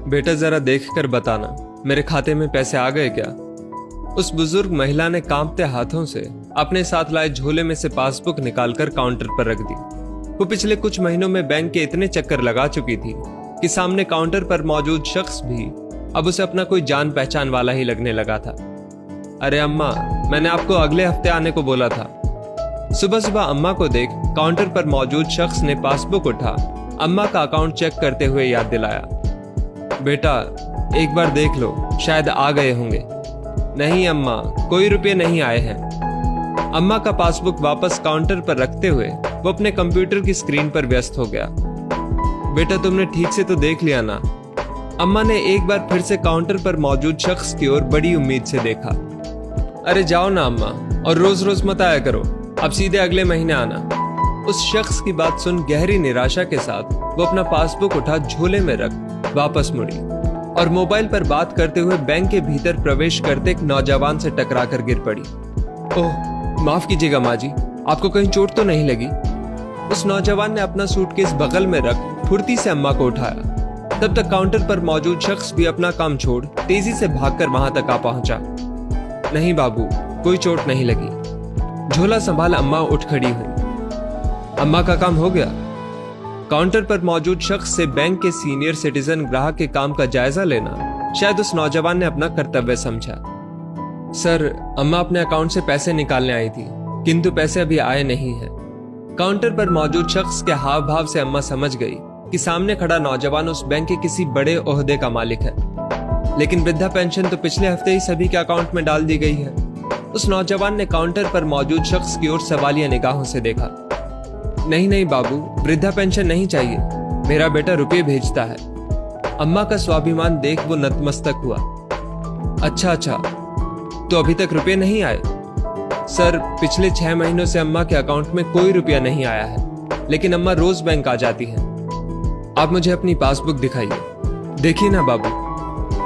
बेटा जरा देख कर बताना, मेरे खाते में पैसे आ गए क्या? उस बुजुर्ग महिला ने कांपते हाथों से अपने साथ लाए झोले में से पासबुक निकालकर काउंटर पर रख दी। वो पिछले कुछ महीनों में बैंक के इतने चक्कर लगा चुकी थी कि सामने काउंटर पर मौजूद शख्स भी अब उसे अपना कोई जान पहचान वाला ही लगने लगा था। अरे अम्मा, मैंने आपको अगले हफ्ते आने को बोला था। सुबह सुबह अम्मा को देख काउंटर पर मौजूद शख्स ने पासबुक उठा अम्मा का अकाउंट चेक करते हुए याद दिलाया, बेटा एक बार देख लो, शायद आ गए होंगे। नहीं अम्मा, कोई रुपये नहीं आए हैं। अम्मा का पासबुक वापस काउंटर पर रखते हुए वो अपने कंप्यूटर की स्क्रीन पर व्यस्त हो गया। बेटा तुमने ठीक से तो देख लिया ना? अम्मा ने एक बार फिर से काउंटर पर मौजूद शख्स की ओर बड़ी उम्मीद से देखा। अरे जाओ ना अम्मा, और रोज रोज मत आया करो, अब सीधे अगले महीने आना। उस शख्स की बात सुन गहरी निराशा के साथ वो अपना पासबुक उठा झोले में रख वापस मुड़ी और मोबाइल पर बात करते हुए बैंक के भीतर प्रवेश करते एक नौजवान से टकराकर गिर पड़ी। ओह माफ कीजिएगा माँ जी, आपको कहीं चोट तो नहीं लगी? उस नौजवान ने अपना सूटकेस बगल में रख फुर्ती से अम्मा को उठाया। तब तक काउंटर पर मौजूद शख्स भी अपना काम छोड़ तेजी से भागकर वहां तक आ पहुंचा। नहीं बाबू, कोई चोट नहीं लगी। झोला संभाल अम्मा उठ खड़ी हुई। अम्मा का काम हो गया? काउंटर पर मौजूद शख्स से बैंक के सीनियर सिटीजन ग्राहक के काम का जायजा लेना शायद उस नौजवान ने अपना कर्तव्य समझा। सर, अम्मा अपने अकाउंट से पैसे निकालने आई थी, किंतु पैसे अभी आए नहीं हैं। काउंटर पर मौजूद शख्स के हाव भाव से अम्मा समझ गई कि सामने खड़ा नौजवान उस बैंक के किसी बड़े ओहदे का मालिक है। लेकिन वृद्धा पेंशन तो पिछले हफ्ते ही सभी के अकाउंट में डाल दी गई है। उस नौजवान ने काउंटर पर मौजूद शख्स की ओर सवालिया निगाहों से देखा। नहीं नहीं बाबू, वृद्धा पेंशन नहीं चाहिए, मेरा बेटा रुपये भेजता है। अम्मा का स्वाभिमान देख वो नतमस्तक हुआ। अच्छा, तो अभी तक रुपये नहीं आए? सर, पिछले 6 महीनों से अम्मा के अकाउंट में कोई रुपया नहीं आया है, लेकिन अम्मा रोज बैंक आ जाती हैं। आप मुझे अपनी पासबुक दिखाइए। देखिए ना बाबू।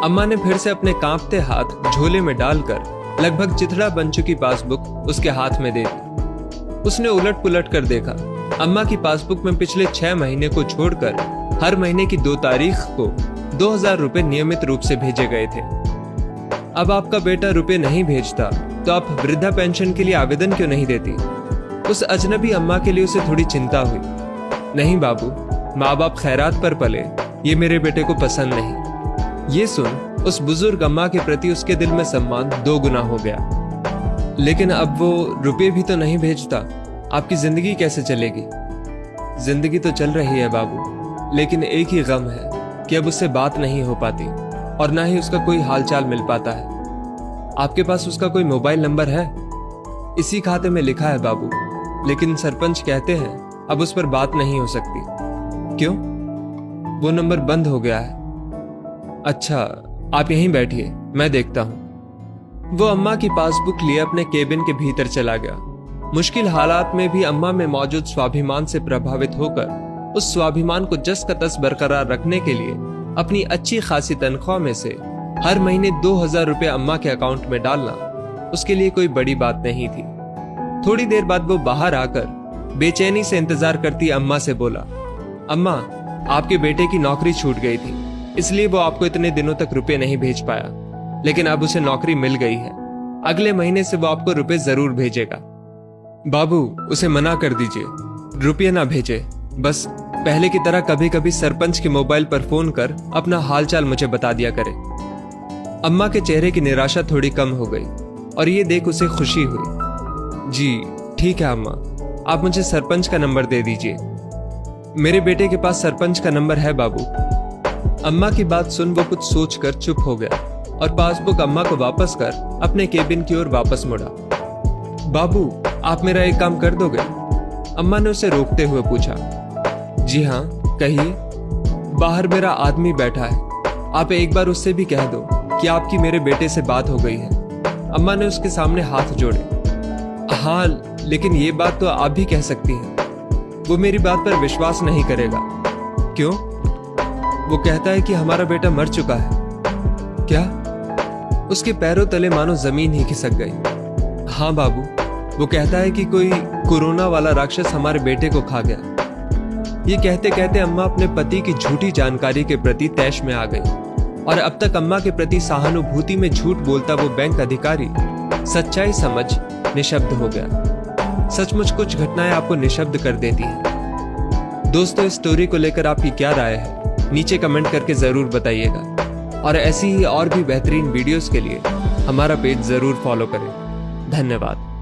अम्मा ने फिर से अपने कांपते हाथ झोले में डालकर लगभग चिथड़ा बन चुकी पासबुक उसके हाथ में दे दी। उसने उलट पुलट कर देखा। अम्मा की पासबुक में पिछले 6 महीने को छोड़कर हर महीने की 2 तारीख को 2000 रुपए नियमित रूप से भेजे गए थे। अब आपका बेटा रुपए नहीं भेजता तो आप वृद्धा पेंशन के लिए आवेदन क्यों नहीं देती? उस अजनबी अम्मा के लिए उसे थोड़ी चिंता हुई। नहीं बाबू, माँ बाप खैरात पर पले, ये मेरे बेटे को पसंद नहीं। ये सुन उस बुजुर्ग अम्मा के प्रति उसके दिल में सम्मान 2 गुना हो गया। लेकिन अब वो रुपये भी तो नहीं भेजता, आपकी जिंदगी कैसे चलेगी? जिंदगी तो चल रही है बाबू, लेकिन एक ही गम है कि अब उससे बात नहीं हो पाती और ना ही उसका कोई हालचाल मिल पाता है। आपके पास उसका कोई मोबाइल नंबर है? इसी खाते में लिखा है बाबू, लेकिन सरपंच कहते हैं अब उस पर बात नहीं हो सकती। क्यों? वो नंबर बंद हो गया है। अच्छा, आप यहीं बैठिए, मैं देखता हूं। वो अम्मा की पासबुक लिए अपने केबिन के भीतर चला गया। मुश्किल हालात में भी अम्मा में मौजूद स्वाभिमान से प्रभावित होकर उस स्वाभिमान को जस का तस बरकरार रखने के लिए अपनी अच्छी खासी तनख्वाह में से हर महीने 2000 रुपए अम्मा के अकाउंट में डालना उसके लिए कोई बड़ी बात नहीं थी। थोड़ी देर बाद वो बाहर आकर बेचैनी से इंतजार करती अम्मा से बोला, अम्मा, आपके बेटे की नौकरी छूट गई थी, इसलिए वो आपको इतने दिनों तक रुपए नहीं भेज पाया, लेकिन अब उसे नौकरी मिल गई है। अगले महीने से वो आपको रुपए जरूर भेजेगा। बाबू, उसे मना कर दीजिए, रुपये ना भेजे, बस पहले की तरह कभी कभी सरपंच के मोबाइल पर फोन कर अपना हालचाल मुझे बता दिया करे। अम्मा के चेहरे की निराशा थोड़ी कम हो गई और ये देख उसे खुशी हुई। जी ठीक है अम्मा, आप मुझे सरपंच का नंबर दे दीजिए। मेरे बेटे के पास सरपंच का नंबर है बाबू। अम्मा की बात सुन वो कुछ सोचकर चुप हो गया और पासबुक अम्मा को वापस कर अपने केबिन की ओर वापस मुड़ा। बाबू, आप मेरा एक काम कर दोगे? अम्मा ने उसे रोकते हुए पूछा। जी हाँ, कहिए। बाहर मेरा आदमी बैठा है, आप एक बार उससे भी कह दो कि आपकी मेरे बेटे से बात हो गई है। अम्मा ने उसके सामने हाथ जोड़े। हाँ, लेकिन ये बात तो आप भी कह सकती हैं। वो मेरी बात पर विश्वास नहीं करेगा। क्यों? वो कहता है कि हमारा बेटा मर चुका है। क्या? उसके पैरों तले मानो जमीन ही खिसक गई। हाँ बाबू, वो कहता है कि कोई कोरोना वाला राक्षस हमारे बेटे को खा गया। ये कहते कहते अम्मा अपने पति की झूठी जानकारी के प्रति तैश में आ गई। और अब तक अम्मा के प्रति सहानुभूति में झूठ बोलता वो बैंक अधिकारी सच्चाई समझ निशब्द हो गया। सचमुच कुछ घटनाएं आपको निशब्द कर देती हैं। दोस्तों, इस स्टोरी को लेकर आपकी क्या राय है, नीचे कमेंट करके जरूर बताइएगा। और ऐसी ही और भी बेहतरीन वीडियोस के लिए हमारा पेज जरूर फॉलो करें। धन्यवाद।